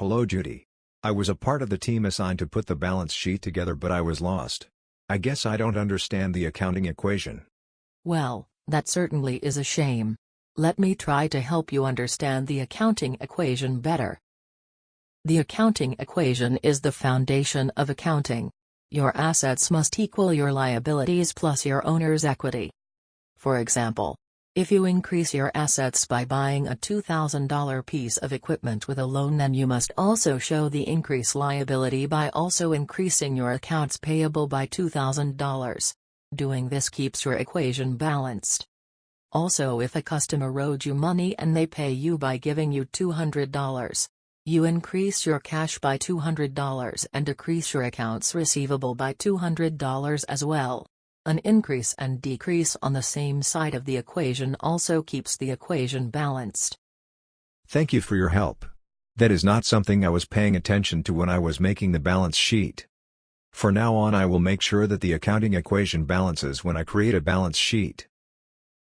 Hello Judy. I was a part of the team assigned to put the balance sheet together, but I was lost. I guess I don't understand the accounting equation. Well, that certainly is a shame. Let me try to help you understand the accounting equation better. The accounting equation is the foundation of accounting. Your assets must equal your liabilities plus your owner's equity. For example, if you increase your assets by buying a $2,000 piece of equipment with a loan, then you must also show the increased liability by also increasing your accounts payable by $2,000. Doing this keeps your equation balanced. Also, if a customer owed you money and they pay you by giving you $200, you increase your cash by $200 and decrease your accounts receivable by $200 as well. An increase and decrease on the same side of the equation also keeps the equation balanced. Thank you for your help. That is not something I was paying attention to when I was making the balance sheet. For now on, I will make sure that the accounting equation balances when I create a balance sheet.